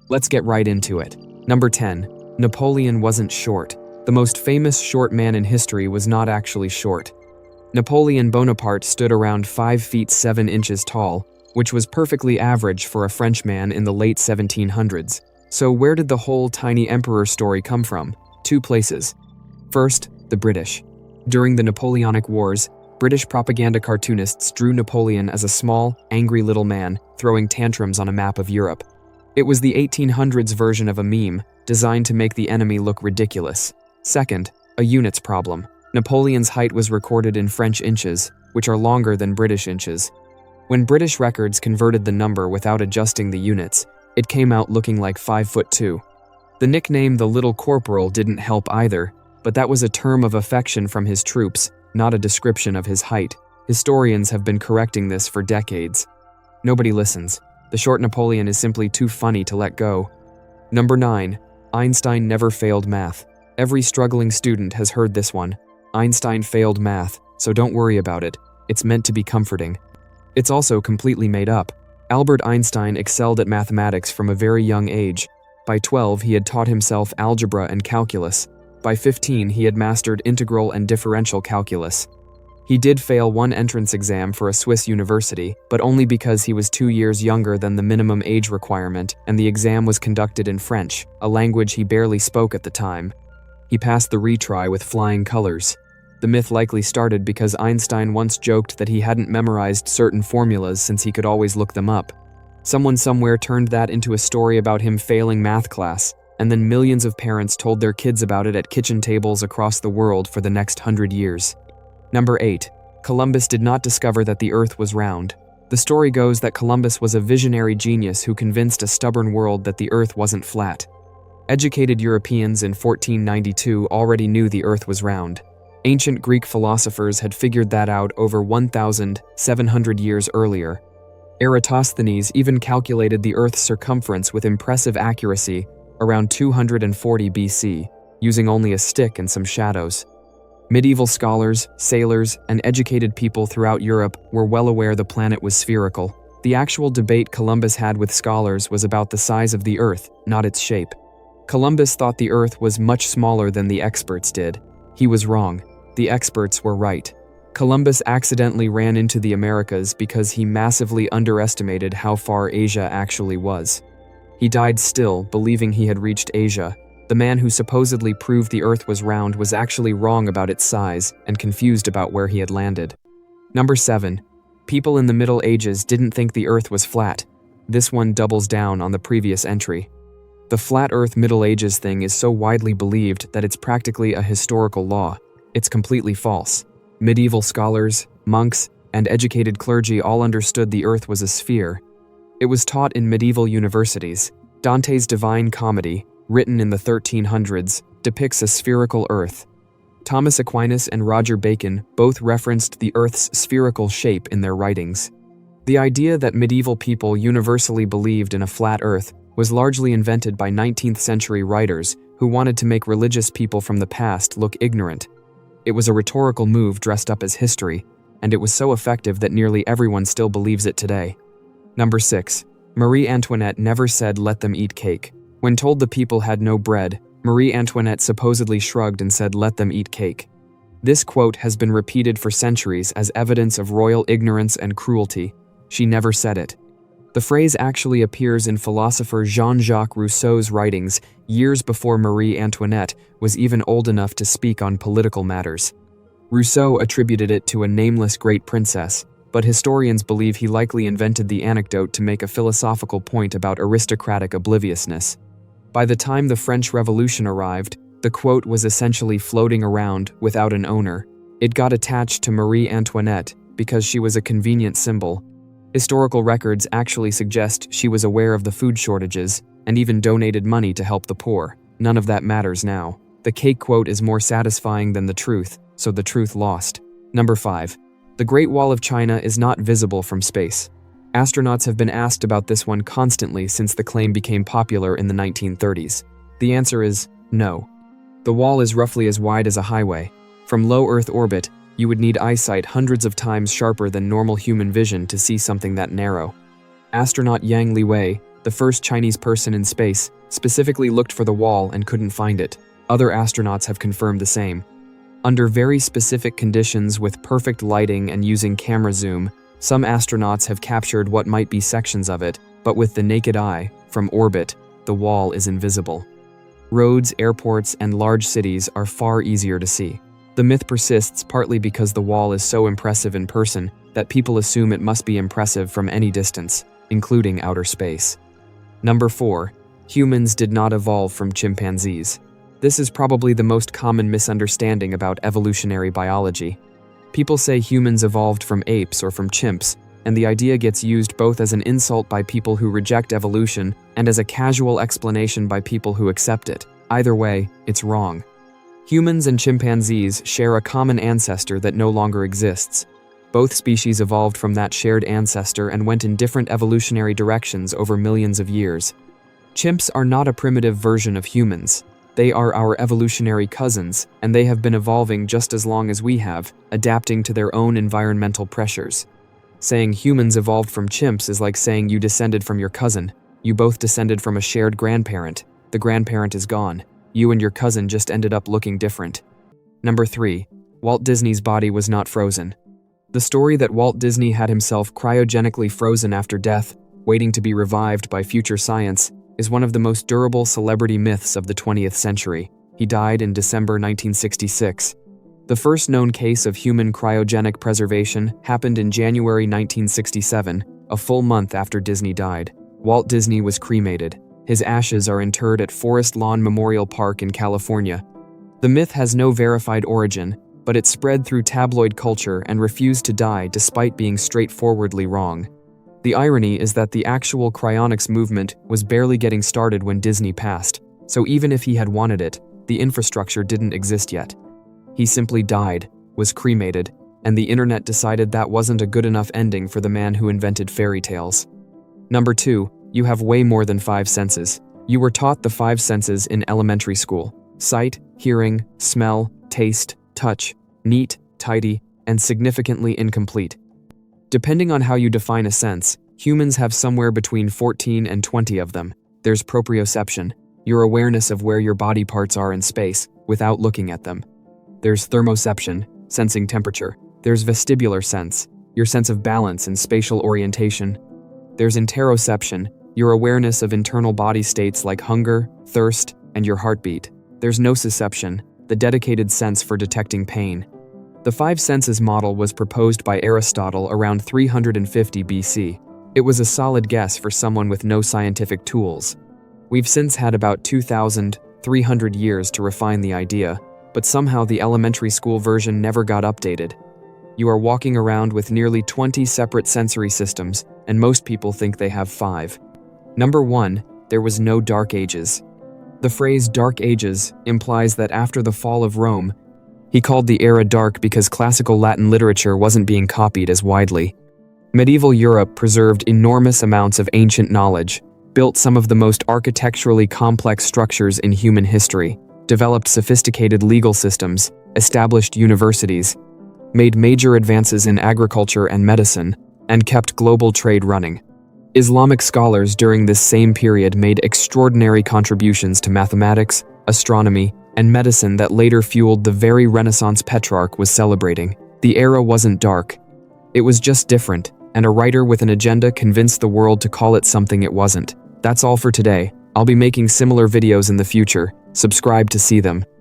Let's get right into it. Number 10. Napoleon wasn't short. The most famous short man in history was not actually short. Napoleon Bonaparte stood around 5 feet 7 inches tall, which was perfectly average for a Frenchman in the late 1700s. So where did the whole tiny emperor story come from? 2 places. First, the British. During the Napoleonic Wars, British propaganda cartoonists drew Napoleon as a small, angry little man throwing tantrums on a map of Europe. It was the 1800s version of a meme, designed to make the enemy look ridiculous. Second, a units problem. Napoleon's height was recorded in French inches, which are longer than British inches. When British records converted the number without adjusting the units, it came out looking like 5'2". The nickname the Little Corporal didn't help either, but that was a term of affection from his troops, not a description of his height. Historians have been correcting this for decades. Nobody listens. The short Napoleon is simply too funny to let go. Number 9. Einstein never failed math. Every struggling student has heard this one. Einstein failed math, so don't worry about it. It's meant to be comforting. It's also completely made up. Albert Einstein excelled at mathematics from a very young age. By 12, he had taught himself algebra and calculus. By 15, he had mastered integral and differential calculus. He did fail one entrance exam for a Swiss university, but only because he was 2 years younger than the minimum age requirement, and the exam was conducted in French, a language he barely spoke at the time. He passed the retry with flying colors. The myth likely started because Einstein once joked that he hadn't memorized certain formulas since he could always look them up. Someone somewhere turned that into a story about him failing math class, and then millions of parents told their kids about it at kitchen tables across the world for the next 100 years. Number 8. Columbus did not discover that the Earth was round. The story goes that Columbus was a visionary genius who convinced a stubborn world that the Earth wasn't flat. Educated Europeans in 1492 already knew the Earth was round. Ancient Greek philosophers had figured that out over 1,700 years earlier. Eratosthenes even calculated the Earth's circumference with impressive accuracy around 240 BC, using only a stick and some shadows. Medieval scholars, sailors, and educated people throughout Europe were well aware the planet was spherical. The actual debate Columbus had with scholars was about the size of the Earth, not its shape. Columbus thought the Earth was much smaller than the experts did. He was wrong. The experts were right. Columbus accidentally ran into the Americas because he massively underestimated how far Asia actually was. He died still, believing he had reached Asia. The man who supposedly proved the Earth was round was actually wrong about its size and confused about where he had landed. Number 7. People in the Middle Ages didn't think the Earth was flat. This one doubles down on the previous entry. The flat Earth Middle Ages thing is so widely believed that it's practically a historical law. It's completely false. Medieval scholars, monks, and educated clergy all understood the Earth was a sphere. It was taught in medieval universities. Dante's Divine Comedy, written in the 1300s, depicts a spherical Earth. Thomas Aquinas and Roger Bacon both referenced the Earth's spherical shape in their writings. The idea that medieval people universally believed in a flat Earth was largely invented by 19th century writers who wanted to make religious people from the past look ignorant. It was a rhetorical move dressed up as history, and it was so effective that nearly everyone still believes it today. Number 6. Marie Antoinette never said let them eat cake. When told the people had no bread, Marie Antoinette supposedly shrugged and said let them eat cake. This quote has been repeated for centuries as evidence of royal ignorance and cruelty. She never said it. The phrase actually appears in philosopher Jean-Jacques Rousseau's writings years before Marie Antoinette was even old enough to speak on political matters. Rousseau attributed it to a nameless great princess, but historians believe he likely invented the anecdote to make a philosophical point about aristocratic obliviousness. By the time the French Revolution arrived, the quote was essentially floating around without an owner. It got attached to Marie Antoinette because she was a convenient symbol. Historical records actually suggest she was aware of the food shortages and even donated money to help the poor. None of that matters now. The cake quote is more satisfying than the truth, so the truth lost. Number 5. The Great Wall of China is not visible from space. Astronauts have been asked about this one constantly since the claim became popular in the 1930s. The answer is no. The wall is roughly as wide as a highway. From low Earth orbit, you would need eyesight hundreds of times sharper than normal human vision to see something that narrow. Astronaut Yang Liwei, the first Chinese person in space, specifically looked for the wall and couldn't find it. Other astronauts have confirmed the same. Under very specific conditions with perfect lighting and using camera zoom, some astronauts have captured what might be sections of it, but with the naked eye, from orbit, the wall is invisible. Roads, airports, and large cities are far easier to see. The myth persists partly because the wall is so impressive in person that people assume it must be impressive from any distance, including outer space. Number 4. Humans did not evolve from chimpanzees. This is probably the most common misunderstanding about evolutionary biology. People say humans evolved from apes or from chimps, and the idea gets used both as an insult by people who reject evolution and as a casual explanation by people who accept it. Either way, it's wrong. Humans and chimpanzees share a common ancestor that no longer exists. Both species evolved from that shared ancestor and went in different evolutionary directions over millions of years. Chimps are not a primitive version of humans. They are our evolutionary cousins, and they have been evolving just as long as we have, adapting to their own environmental pressures. Saying humans evolved from chimps is like saying you descended from your cousin. You both descended from a shared grandparent. The grandparent is gone. You and your cousin just ended up looking different. Number 3. Walt Disney's body was not frozen. The story that Walt Disney had himself cryogenically frozen after death, waiting to be revived by future science, is one of the most durable celebrity myths of the 20th century. He died in December 1966. The first known case of human cryogenic preservation happened in January 1967, a full month after Disney died. Walt Disney was cremated. His ashes are interred at Forest Lawn Memorial Park in California. The myth has no verified origin, but it spread through tabloid culture and refused to die despite being straightforwardly wrong. The irony is that the actual cryonics movement was barely getting started when Disney passed, so even if he had wanted it, the infrastructure didn't exist yet. He simply died, was cremated, and the internet decided that wasn't a good enough ending for the man who invented fairy tales. Number 2, you have way more than 5 senses. You were taught the 5 senses in elementary school: sight, hearing, smell, taste, touch, neat, tidy, and significantly incomplete. Depending on how you define a sense, humans have somewhere between 14 and 20 of them. There's proprioception, your awareness of where your body parts are in space without looking at them. There's thermoception, sensing temperature. There's vestibular sense, your sense of balance and spatial orientation. There's interoception, your awareness of internal body states like hunger, thirst, and your heartbeat. There's nociception, the dedicated sense for detecting pain. The 5 senses model was proposed by Aristotle around 350 BC. It was a solid guess for someone with no scientific tools. We've since had about 2,300 years to refine the idea, but somehow the elementary school version never got updated. You are walking around with nearly 20 separate sensory systems, and most people think they have 5. Number 1, there was no Dark Ages. The phrase Dark Ages implies that after the fall of Rome, he called the era dark because classical Latin literature wasn't being copied as widely. Medieval Europe preserved enormous amounts of ancient knowledge, built some of the most architecturally complex structures in human history, developed sophisticated legal systems, established universities, made major advances in agriculture and medicine, and kept global trade running. Islamic scholars during this same period made extraordinary contributions to mathematics, astronomy, and medicine that later fueled the very Renaissance Petrarch was celebrating. The era wasn't dark. It was just different, and a writer with an agenda convinced the world to call it something it wasn't. That's all for today. I'll be making similar videos in the future. Subscribe to see them.